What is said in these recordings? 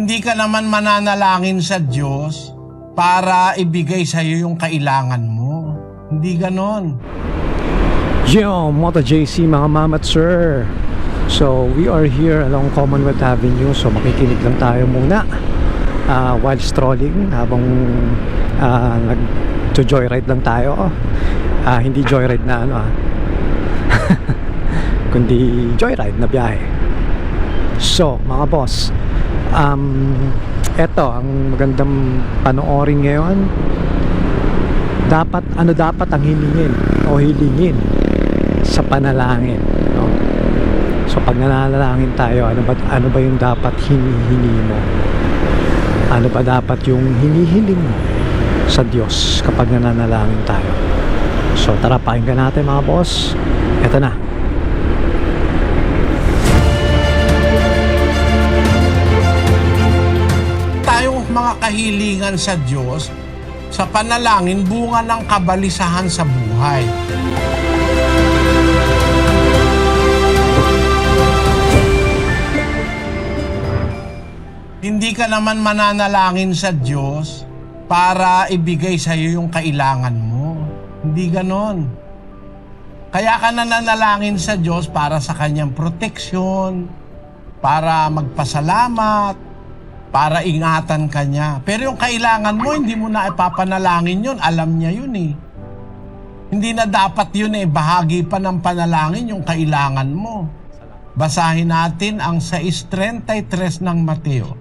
Hindi ka naman mananalangin sa Diyos para ibigay sa iyo yung kailangan mo. Hindi ganon. Yo, Moto JC mga ma'am at sir. So, we are here along Commonwealth Avenue. So, makikinig lang tayo muna while strolling habang nag-joyride lang tayo. Hindi joyride na ano kundi joyride na biyahe. So, mga boss, eto ang magandang panoorin ngayon. Dapat ang hilingin o hilingin sa panalangin, no? So pag nanalangin tayo, ano ba yung dapat hinihingi mo? Ano ba dapat yung hinihiling mo sa Diyos kapag nananalangin tayo? So tara, pakinggan natin mga boss. Eto na. Tayong mga kahilingan sa Diyos, sa panalangin, bunga ng kabalisahan sa buhay. Hindi ka naman mananalangin sa Diyos para ibigay sa iyo yung kailangan mo. Hindi ganon. Kaya ka nananalangin sa Diyos para sa kanyang proteksyon, para magpasalamat, para ingatan ka niya. Pero yung kailangan mo, hindi mo na ipapanalangin yun. Alam niya yun eh. Hindi na dapat yun eh. Bahagi pa ng panalangin yung kailangan mo. Basahin natin ang 6:33 ng Mateo.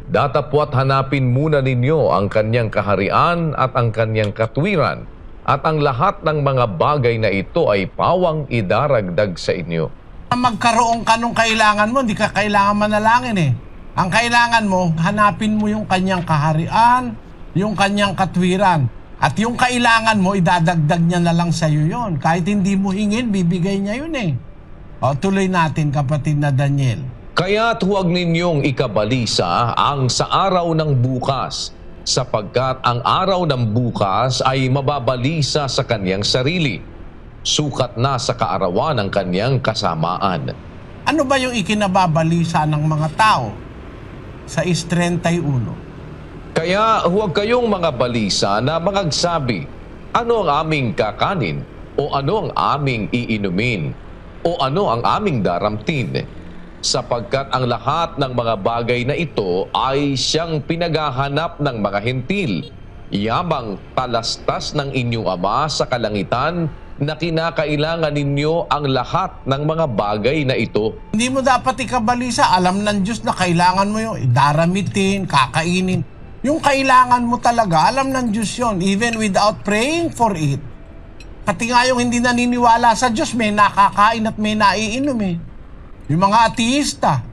Datapwat hanapin muna ninyo ang kanyang kaharian at ang kanyang katwiran, at ang lahat ng mga bagay na ito ay pawang idaragdag sa inyo. Magkaroon ka nung kailangan mo, hindi ka kailangan manalangin eh. Ang kailangan mo, hanapin mo yung kanyang kaharian, yung kanyang katwiran. At yung kailangan mo, idadagdag niya na lang sa iyo yun. Kahit hindi mo hingin, bibigay niya yun eh. O, tuloy natin kapatid na Daniel. Kaya't huwag ninyong ikabalisa ang sa araw ng bukas, sapagkat ang araw ng bukas ay mababalisa sa kanyang sarili. Sukat na sa kaarawan ng kanyang kasamaan. Ano ba yung ikinababalisa ng mga tao? Sa 6:31. Kaya huwag kayong mga balisa na mangagsabi, ano ang aming kakanin? O ano ang aming iinumin? O ano ang aming daramtin? Sapagkat ang lahat ng mga bagay na ito ay siyang pinaghahanap ng mga hentil. Yamang talastas ng inyong Ama sa kalangitan na kinakailangan ninyo ang lahat ng mga bagay na ito. Hindi mo dapat ikabalisa. Alam ng Diyos na kailangan mo yung daramitin, kakainin. Yung kailangan mo talaga, alam ng Diyos yun, even without praying for it. Pati nga yung hindi naniniwala sa Diyos, may nakakain at may naiinom eh. Yung mga ateista.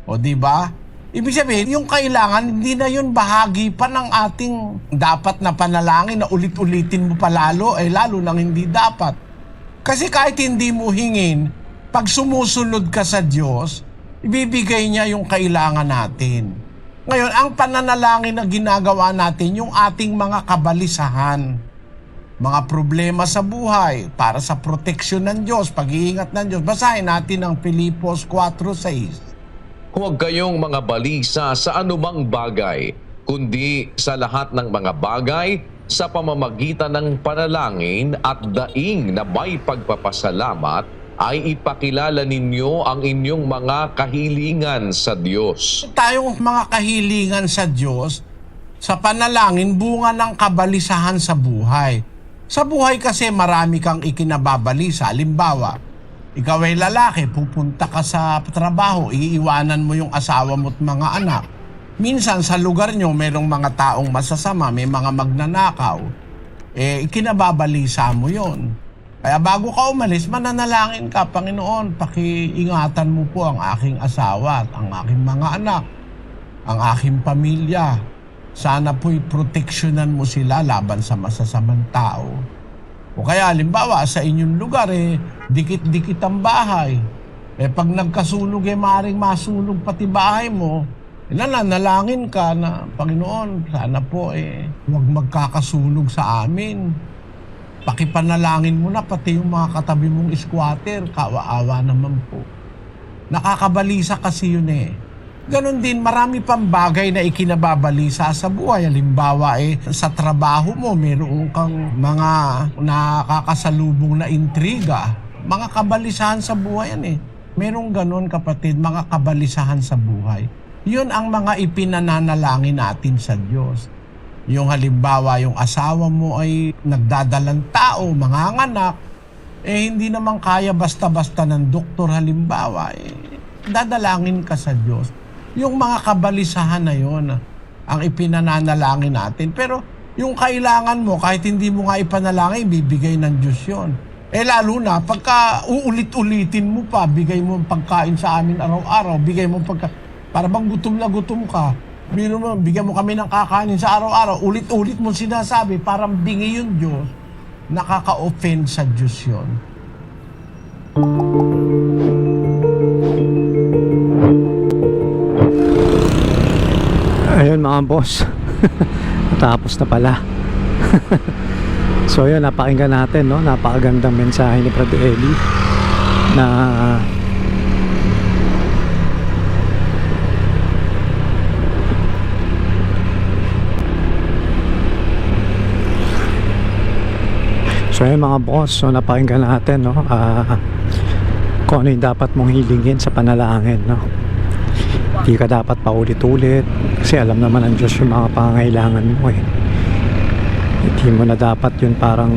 O diba? Ibig sabihin, yung kailangan, hindi na yun bahagi pa ng ating dapat na panalangin na ulit-ulitin mo pa lalo, lalo nang hindi dapat. Kasi kahit hindi mo hingin, pag sumusunod ka sa Diyos, ibibigay niya yung kailangan natin. Ngayon, ang pananalangin na ginagawa natin, yung ating mga kabalisahan, mga problema sa buhay, para sa proteksyon ng Diyos, pag-iingat ng Diyos. Basahin natin ang Filipos 4:6. Huwag kayong mga balisa sa anumang bagay, kundi sa lahat ng mga bagay sa pamamagitan ng panalangin at daing na may pagpapasalamat ay ipakilala ninyo ang inyong mga kahilingan sa Diyos. Tayong mga kahilingan sa Diyos, sa panalangin, bunga ng kabalisahan sa buhay. Sa buhay kasi marami kang ikinababalisa. Halimbawa, ikaw ay lalaki, pupunta ka sa trabaho, iiwanan mo yung asawa mo at mga anak. Minsan sa lugar nyo, merong mga taong masasama, may mga magnanakaw. Ikinababalisa mo yon. Kaya bago ka umalis, mananalangin ka, Panginoon, pakiingatan mo po ang aking asawa at ang aking mga anak, ang aking pamilya. Sana po'y proteksyonan mo sila laban sa masasamang tao. O kaya, halimbawa, sa inyong lugar, dikit-dikit ang bahay. Pag nagkasunog, maaaring masunog pati bahay mo. Nananalangin ka na, Panginoon, sana po, huwag magkakasunog sa amin. Pakipanalangin mo na pati yung mga katabi mong squatter, kaawa-awa naman po. Nakakabalisa kasi yun Ganon din, marami pang bagay na ikinababalisa sa buhay. Halimbawa, sa trabaho mo, meron kang mga nakakasalubong na intriga. Mga kabalisahan sa buhay yan Merong ganon, kapatid, mga kabalisahan sa buhay. Yun ang mga ipinananalangin natin sa Diyos. Yung halimbawa, yung asawa mo ay nagdadalang tao, manganganak, hindi naman kaya basta-basta ng doktor halimbawa, dadalangin ka sa Diyos. Yung mga kabalisahan na yon ang ipinananalangin natin. Pero yung kailangan mo, kahit hindi mo nga ipanalangin, bibigay ng Diyos yun. Lalo na, pagka uulit-ulitin mo pa, bigay mo ang pagkain sa amin araw-araw, bigay mo para bang gutom na gutom ka, bigyan mo kami ng kakanin sa araw-araw, ulit-ulit mo sinasabi, parang bingi yung Diyos, nakaka-offend sa Diyos yun. Ayun mga boss. Tapos na pala. So yun, napakinggan natin, no? Napakagandang mensahe ni Brother Eli na so yun mga boss, so napakinggan natin, no? Kung ano yung dapat mong hilingin sa panalangin, no? Hindi ka dapat paulit-ulit kasi alam naman ng Diyos yung mga pangangailangan mo Hindi mo na dapat yun parang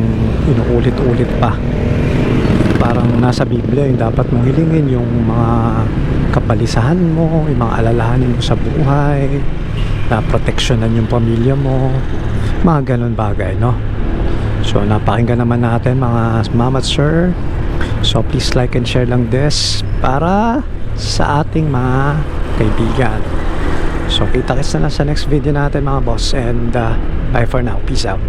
inuulit-ulit pa. Parang nasa Biblia yung dapat mong hilingin yung mga kapalisahan mo, yung mga alalahanin mo sa buhay, na proteksyonan yung pamilya mo, mga ganun bagay, no? So napakinggan naman natin mga mama at sir. So please like and share lang this para sa ating mga kaibigan. So kita-kits na lang sa next video natin mga boss, and bye for now. Peace out.